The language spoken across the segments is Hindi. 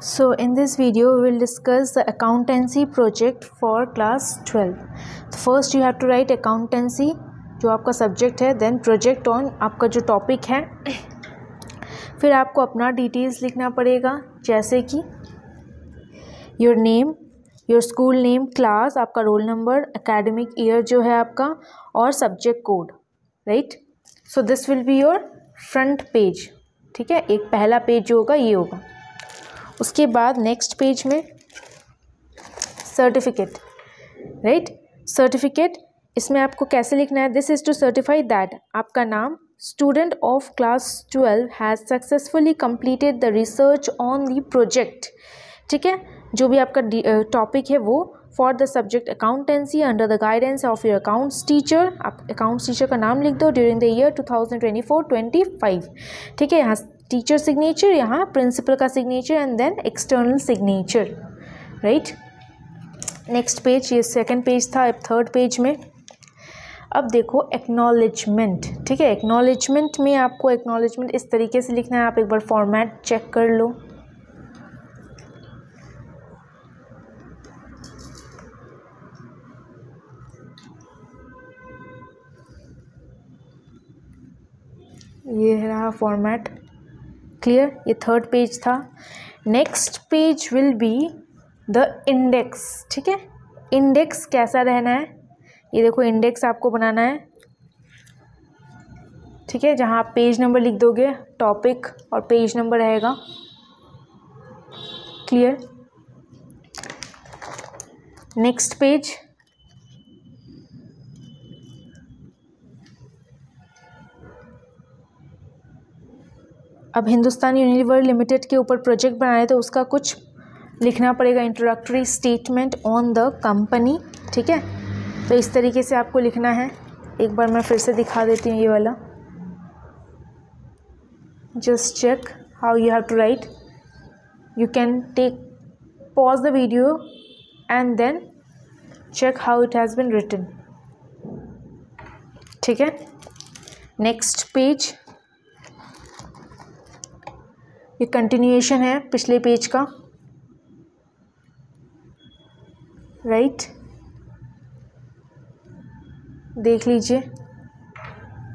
So in this video we will discuss the accountancy project for class 12. So first you have to write accountancy जो आपका सब्जेक्ट है, देन प्रोजेक्ट ऑन आपका जो टॉपिक है, फिर आपको अपना डिटेल्स लिखना पड़ेगा जैसे कि your name, your school name, class, आपका रोल नंबर, एकेडमिक ईयर जो है आपका, और subject code, right. So this will be your front page. ठीक है, एक पहला पेज जो होगा ये होगा. उसके बाद नेक्स्ट पेज में सर्टिफिकेट, राइट. सर्टिफिकेट इसमें आपको कैसे लिखना है, this is to certify that आपका नाम student of class 12 has successfully completed the research on the project. ठीक है, जो भी आपका टॉपिक है वो for the subject accountancy under the guidance of your accounts teacher. आप अकाउंट्स टीचर का नाम लिख दो ड्यूरिंग द ईयर 2024-25. ठीक है, यहाँ टीचर सिग्नेचर, यहाँ प्रिंसिपल का signature and then external signature, right. Next page, ये सेकंड पेज था. अब थर्ड पेज में अब देखो एक्नॉलेजमेंट. ठीक है, एक्नॉलेजमेंट में आपको एक्नॉलेजमेंट इस तरीके से लिखना है. आप एक बार फॉर्मेट चेक कर लो. ये रहा फॉर्मेट, क्लियर. ये थर्ड पेज था. Next page will be the index. ठीक है, इंडेक्स कैसा रहना है, ये देखो इंडेक्स आपको बनाना है. ठीक है, जहाँ आप पेज नंबर लिख दोगे, टॉपिक और पेज नंबर रहेगा, क्लियर. नेक्स्ट पेज, अब हिंदुस्तान यूनिलीवर लिमिटेड के ऊपर प्रोजेक्ट बनाए तो उसका कुछ लिखना पड़ेगा, introductory statement on the company. ठीक है, तो इस तरीके से आपको लिखना है. एक बार मैं फिर से दिखा देती हूँ ये वाला. Just check how you have to write. You can take pause the video and then check how it has been written. ठीक है, नेक्स्ट पेज, ये कंटिन्यूएशन है पिछले पेज का, राइट. देख लीजिए,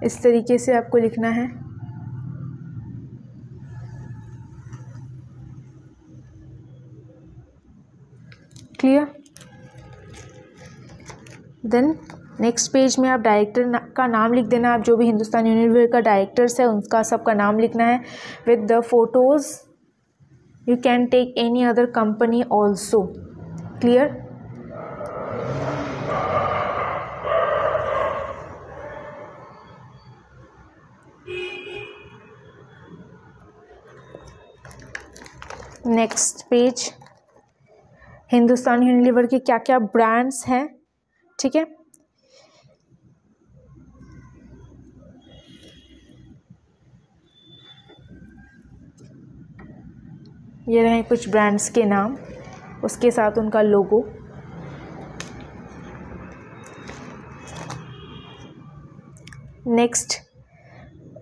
इस तरीके से आपको लिखना है. क्लियर. देन नेक्स्ट पेज में आप डायरेक्टर का नाम लिख देना. आप जो भी हिंदुस्तान यूनिलीवर का डायरेक्टर्स है उनका सबका नाम लिखना है with the photos. You can take any other company also, clear. Next page, Hindustan Unilever के क्या क्या ब्रांड्स हैं. ठीक है, ये रहे कुछ ब्रांड्स के नाम, उसके साथ उनका लोगो. नेक्स्ट,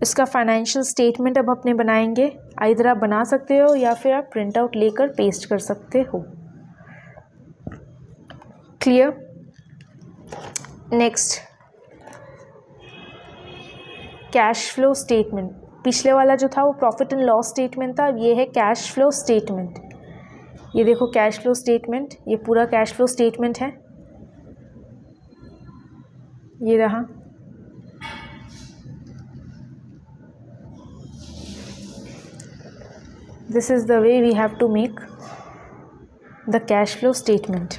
इसका फाइनेंशियल स्टेटमेंट अब अपने बनाएंगे. इधर आप बना सकते हो या फिर आप प्रिंट आउट लेकर पेस्ट कर सकते हो, clear. Next, cash flow statement. पिछले वाला जो था वो प्रॉफिट एंड लॉस स्टेटमेंट था, अब ये है कैश फ्लो स्टेटमेंट. ये देखो कैश फ्लो स्टेटमेंट, ये पूरा कैश फ्लो स्टेटमेंट है. ये रहा. This is the way we have to make the cash flow statement.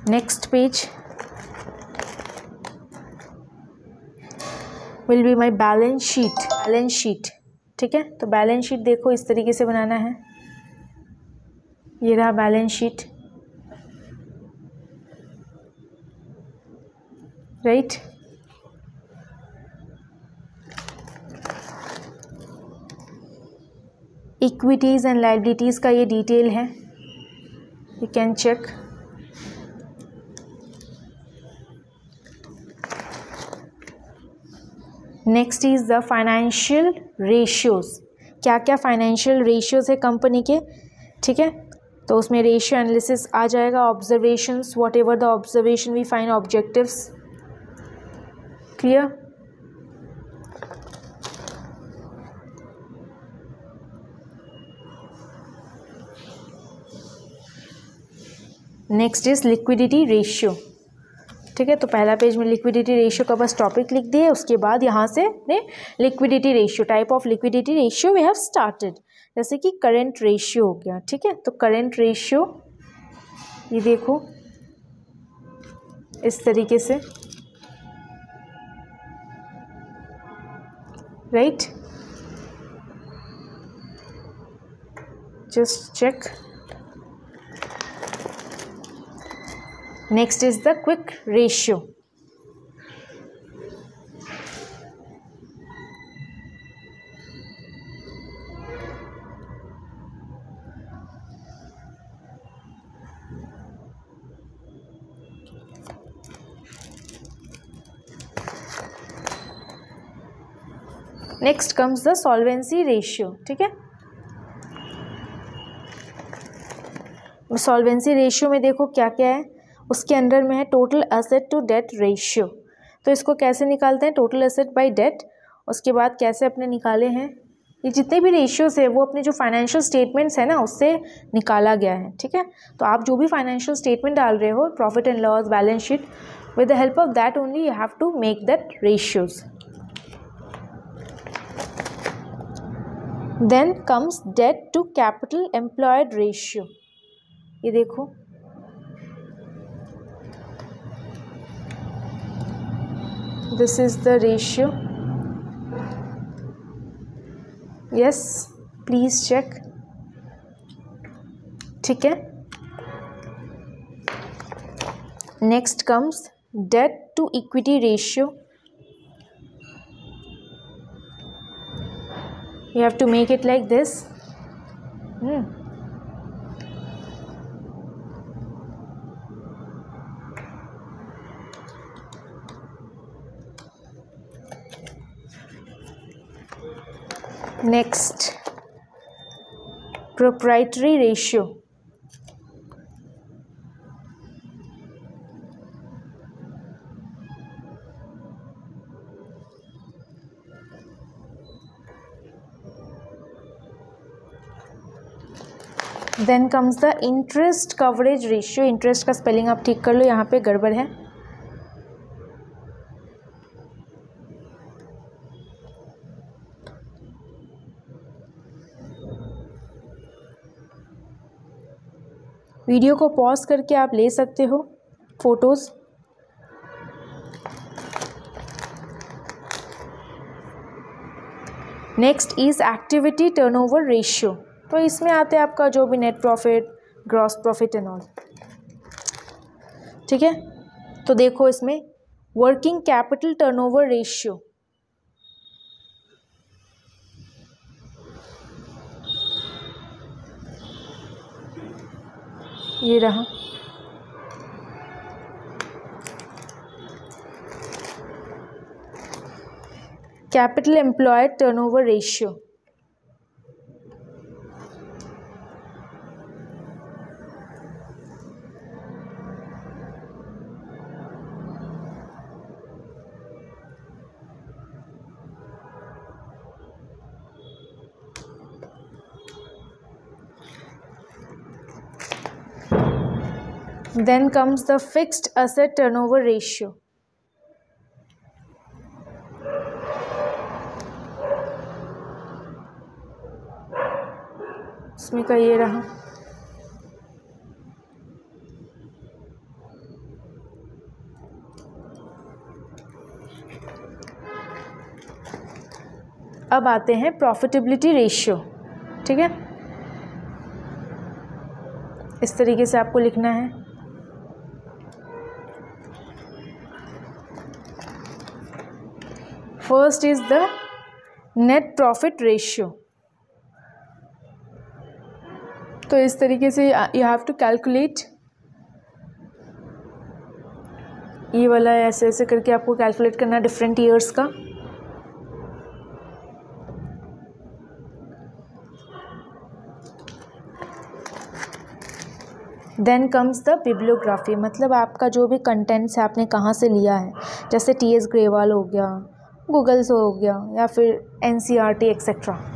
Next page will be my balance sheet. Balance sheet, ठीक है. तो बैलेंस शीट देखो इस तरीके से बनाना है. ये रहा balance sheet, right. Equities and liabilities का ये डिटेल है, you can check. Next is the financial ratios. क्या क्या फाइनेंशियल रेशियोज़ है कंपनी के, ठीक है, तो उसमें रेशियो एनालिसिस आ जाएगा, observations, whatever the observation we find, objectives. Clear? Next is liquidity ratio. ठीक है, तो पहला पेज में लिक्विडिटी रेशियो का बस टॉपिक लिख दिए, उसके बाद यहाँ से ने liquidity ratio, type of liquidity ratio we have started. जैसे कि करंट रेशियो हो गया। ठीक है, तो करंट रेशियो ये देखो इस तरीके से, right, just check. Next is the quick ratio. Next comes the solvency ratio. ठीक है, सॉल्वेंसी रेशियो में देखो क्या क्या है, उसके अंदर में है total asset to debt ratio. तो इसको कैसे निकालते हैं, टोटल एसेट बाय डेट। उसके बाद कैसे अपने निकाले हैं, ये जितने भी रेशियोज है वो अपने जो फाइनेंशियल स्टेटमेंट्स है ना उससे निकाला गया है। ठीक है, तो आप जो भी फाइनेंशियल स्टेटमेंट डाल रहे हो, profit and loss, balance sheet, with the help of that only you have to make that ratios. Then comes debt to capital employed ratio. ये देखो, this is the ratio. Yes, please check. ठीक है, next comes debt to equity ratio. You have to make it like this. Next, proprietary ratio. Then comes the interest coverage ratio. Interest का स्पेलिंग आप ठीक कर लो, यहाँ पे गड़बड़ है। वीडियो को पॉज करके आप ले सकते हो photos. Next is activity turnover ratio. तो इसमें आते हैं आपका जो भी net profit, gross profit and all. ठीक है, तो देखो इसमें वर्किंग कैपिटल टर्नओवर रेशियो। ये रहा, capital employed turnover ratio. Then comes the fixed asset turnover ratio. इसमें का ये रहा। अब आते हैं प्रॉफिटेबिलिटी रेशियो। ठीक है, इस तरीके से आपको लिखना है। First is the net profit ratio. तो इस तरीके से यू हैव टू कैलकुलेट, ये वाला ऐसे ऐसे करके आपको कैलकुलेट करना डिफरेंट ईयर्स का। देन कम्स द बिब्लियोग्राफी, मतलब आपका जो भी कंटेंट्स है आपने कहाँ से लिया है, जैसे टी एस ग्रेवाल हो गया, गूगल से हो गया, या फिर NCERT एक्सेट्रा।